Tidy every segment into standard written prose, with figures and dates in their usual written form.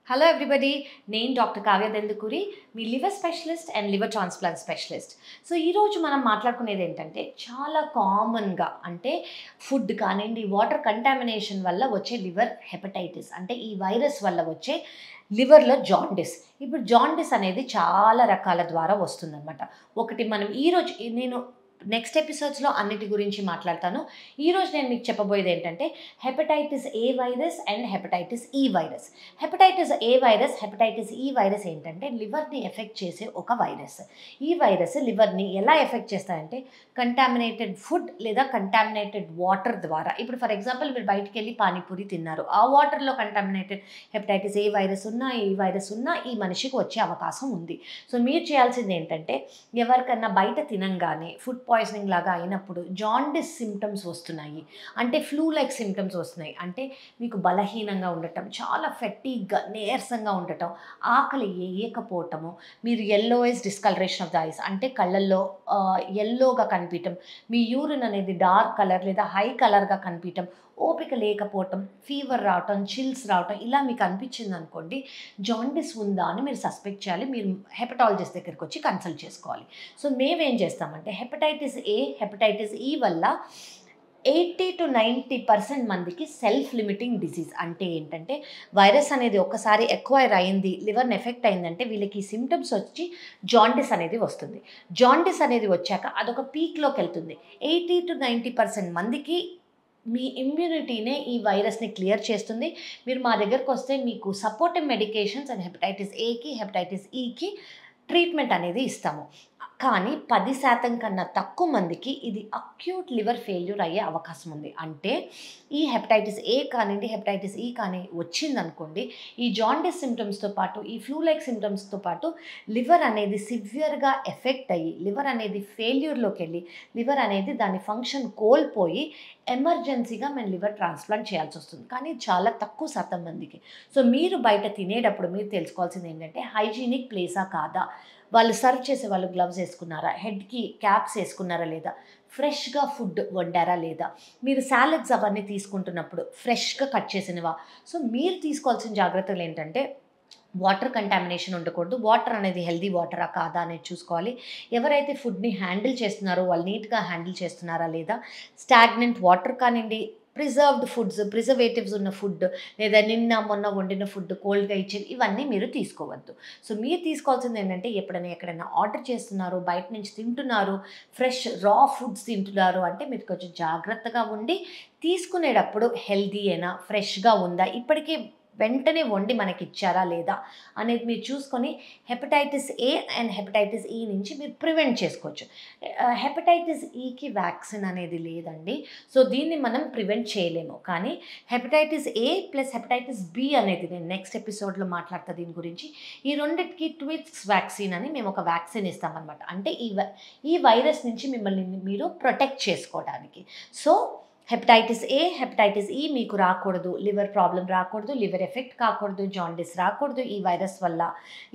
Hello everybody, నేను doctor Kavya Dendukuri, me liver specialist and liver transplant specialist. So ఈరోజు మనం మాట్లాడుకునేది ఏంటంటే చాలా కామన్గా అంటే ఫుడ్ కానివ్వండి, వాటర్ కంటామినేషన్ వల్ల వచ్చే లివర్ హెపటైటిస్ అంటే ఈ వైరస్ వల్ల వచ్చే లివర్లో జాండిస్. ఇప్పుడు జాండిస్ అనేది చాలా రకాల ద్వారా వస్తుందన్నమాట. ఒకటి మనం ఈరోజు నేను నెక్స్ట్ ఎపిసోడ్స్లో అన్నిటి గురించి మాట్లాడతాను. ఈరోజు నేను మీకు చెప్పబోయేది ఏంటంటే hepatitis A virus and hepatitis ఈ virus. Hepatitis A virus, hepatitis ఈ వైరస్ ఏంటంటే లివర్ని ఎఫెక్ట్ చేసే ఒక వైరస్. ఈ వైరస్ లివర్ని ఎలా ఎఫెక్ట్ చేస్తాయంటే కంటామినేటెడ్ ఫుడ్ లేదా కంటామినేటెడ్ వాటర్ ద్వారా. ఇప్పుడు ఫర్ ఎగ్జాంపుల్ మీరు బయటికి వెళ్ళి పానీపూరి తిన్నారు, ఆ వాటర్లో కంటామినేటెడ్ హెపటైటిస్ ఏ వైరస్ ఉన్నా ఈ వైరస్ ఉన్నా ఈ మనిషికి వచ్చే అవకాశం ఉంది. సో మీరు చేయాల్సింది ఏంటంటే ఎవరికన్నా బయట తినంగానే ఫుడ్ పాయిజనింగ్ లాగా అయినప్పుడు జాండిస్ సిమ్టమ్స్ వస్తున్నాయి అంటే ఫ్లూ లైక్ సిమ్టమ్స్ వస్తున్నాయి అంటే మీకు బలహీనంగా ఉండటం, చాలా ఫెట్టీగా నీరసంగా ఉండటం, ఆకలి వేయకపోవటము, మీరు yellowish discolouration of the ice అంటే కళ్ళల్లో ఎల్లోగా కనిపించటం, మీ యూరిన్ అనేది డార్క్ కలర్ లేదా హై కలర్గా కనిపించటం, ఓపిక లేకపోవటం, ఫీవర్ రావటం, చిల్స్ రావటం, ఇలా మీకు అనిపించింది అనుకోండి జాండిస్ ఉందా అని మీరు సస్పెక్ట్ చేయాలి. మీరు హెపటాలజిస్ట్ దగ్గరికి వచ్చి కన్సల్ట్ చేసుకోవాలి. సో మేమేం చేస్తామంటే హెపటైటిస్ ఏ, హెపటైటిస్ ఈ వల్ల 80 to 90% మందికి సెల్ఫ్ లిమిటింగ్ డిసీజ్ అంటే ఏంటంటే వైరస్ అనేది ఒక్కసారి ఎక్వైర్ అయింది, లివర్ని ఎఫెక్ట్ అయిందంటే వీళ్ళకి సిమ్టమ్స్ వచ్చి జాండిస్ అనేది వస్తుంది. జాండిస్ అనేది వచ్చాక అదొక పీక్లోకి వెళ్తుంది. 80 to 90% మందికి మీ ఇమ్యూనిటీనే ఈ వైరస్ని క్లియర్ చేస్తుంది. మీరు మా దగ్గరకు వస్తే మీకు సపోర్టివ్ మెడికేషన్స్ అండ్ హెపటైటిస్ ఏకి, హెపటైటిస్ ఈకి ట్రీట్మెంట్ అనేది ఇస్తాము. కానీ 10% కన్నా తక్కువ మందికి ఇది అక్యూట్ లివర్ ఫెయిల్యూర్ అయ్యే అవకాశం ఉంది. అంటే ఈ హెపటైటిస్ ఏ కానివ్వండి, హెపటైటిస్ ఈ కానీ వచ్చిందనుకోండి, ఈ జాండిస్ సిమ్టమ్స్తో పాటు ఈ ఫ్లూ లైక్ సిమ్టమ్స్తో పాటు లివర్ అనేది సివియర్గా ఎఫెక్ట్ అయ్యి లివర్ అనేది ఫెయిల్యూర్లోకి వెళ్ళి లివర్ అనేది దాని ఫంక్షన్ కోల్పోయి ఎమర్జెన్సీగా మేము లివర్ ట్రాన్స్ప్లాంట్ చేయాల్సి వస్తుంది. కానీ చాలా తక్కువ శాతం మందికి. సో మీరు బయట తినేటప్పుడు మీరు తెలుసుకోవాల్సింది ఏంటంటే హైజీనిక్ ప్లేసా కాదా, వాళ్ళు సర్వ్ చేసే వాళ్ళు గ్లవ్స్ వేసుకున్నారా, హెడ్కి క్యాప్స్ వేసుకున్నారా లేదా, ఫ్రెష్గా ఫుడ్ వండారా లేదా, మీరు సాలడ్స్ అవన్నీ తీసుకుంటున్నప్పుడు ఫ్రెష్గా కట్ చేసినవా. సో మీరు తీసుకోవాల్సిన జాగ్రత్తలు ఏంటంటే వాటర్ కంటామినేషన్ ఉండకూడదు, వాటర్ అనేది హెల్దీ వాటరా కాదా అనేది చూసుకోవాలి. ఎవరైతే ఫుడ్ని హ్యాండిల్ చేస్తున్నారో వాళ్ళు నీట్గా హ్యాండిల్ చేస్తున్నారా లేదా, స్టాగ్నెంట్ వాటర్ కానివ్వండి, ప్రిజర్వ్డ్ ఫుడ్స్, ప్రిజర్వేటివ్స్ ఉన్న ఫుడ్ లేదా నిన్న మొన్న వండిన ఫుడ్ కోల్డ్గా ఇచ్చేవి ఇవన్నీ మీరు తీసుకోవద్దు. సో మీరు తీసుకోవాల్సింది ఏంటంటే ఎక్కడైనా ఆర్డర్ చేస్తున్నారు, బయట నుంచి తింటున్నారు, ఫ్రెష్ రా ఫుడ్స్ తింటున్నారు అంటే మీరు కొంచెం జాగ్రత్తగా ఉండి తీసుకునేటప్పుడు హెల్దీ అయినా ఫ్రెష్గా ఉందా, ఇప్పటికీ వెంటనే వండి మనకి ఇచ్చారా లేదా అనేది మీరు చూసుకొని హెపటైటిస్ ఏ అండ్ హెపటైటిస్ ఈ నుంచి మీరు ప్రివెంట్ చేసుకోవచ్చు. హెపటైటిస్ ఈకి వ్యాక్సిన్ అనేది లేదండి, సో దీన్ని మనం ప్రివెంట్ చేయలేము. కానీ hepatitis A plus hepatitis B అనేది నేను నెక్స్ట్ ఎపిసోడ్లో మాట్లాడతా దీని గురించి. ఈ రెండింటికి ట్విక్స్ వ్యాక్సిన్ అని మేము ఒక వ్యాక్సిన్ ఇస్తామన్నమాట. అంటే ఈ వైరస్ నుంచి మిమ్మల్ని మీరు ప్రొటెక్ట్ చేసుకోవడానికి. సో హెపటైటిస్ ఏ, హెపటైటిస్ ఈ మీకు రాకూడదు, లివర్ ప్రాబ్లం రాకూడదు, లివర్ ఎఫెక్ట్ కాకూడదు, జాండిస్ రాకూడదు. ఈ వైరస్ వల్ల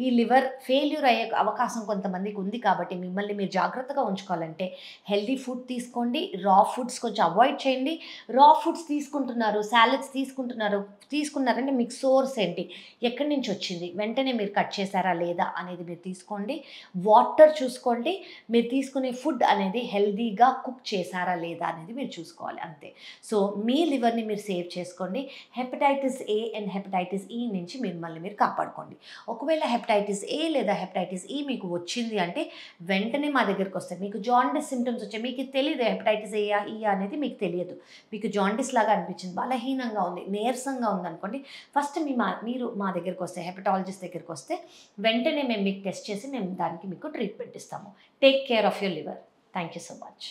ఈ లివర్ ఫెయిల్యూర్ అయ్యే అవకాశం కొంతమందికి ఉంది. కాబట్టి మిమ్మల్ని మీరు జాగ్రత్తగా ఉంచుకోవాలంటే హెల్దీ ఫుడ్ తీసుకోండి, రా ఫుడ్స్ కొంచెం అవాయిడ్ చేయండి. రా ఫుడ్స్ తీసుకుంటున్నారు, సాలడ్స్ తీసుకున్నారంటే మీకు సోర్స్ ఏంటి, ఎక్కడి నుంచి వచ్చింది, వెంటనే మీరు కట్ చేశారా లేదా అనేది మీరు తీసుకోండి. వాటర్ చూసుకోండి, మీరు తీసుకునే ఫుడ్ అనేది హెల్దీగా కుక్ చేశారా లేదా అనేది మీరు చూసుకోవాలి అంతే. సో మీ లివర్ని మీరు సేవ్ చేసుకోండి. హెపటైటిస్ ఏ అండ్ హెపటైటిస్ ఈ నుంచి మిమ్మల్ని మీరు కాపాడుకోండి. ఒకవేళ హెపటైటిస్ ఏ లేదా హెపటైటిస్ ఈ మీకు వచ్చింది అంటే వెంటనే మా దగ్గరికి వస్తే మీకు జాండిస్ సిమ్టమ్స్ వచ్చాయి, మీకు తెలియదు హెపటైటిస్ ఏ ఈ అనేది మీకు తెలియదు, మీకు జాండిస్ లాగా అనిపించింది, బలహీనంగా ఉంది, నీరసంగా ఉంది అనుకోండి, ఫస్ట్ మీరు మా దగ్గరికి వస్తే హెపటాలజిస్ట్ దగ్గరికి వస్తే వెంటనే మేము మీకు టెస్ట్ చేసి మేము దానికి మీకు ట్రీట్మెంట్ ఇస్తాము. Take care of your liver. Thank you so much.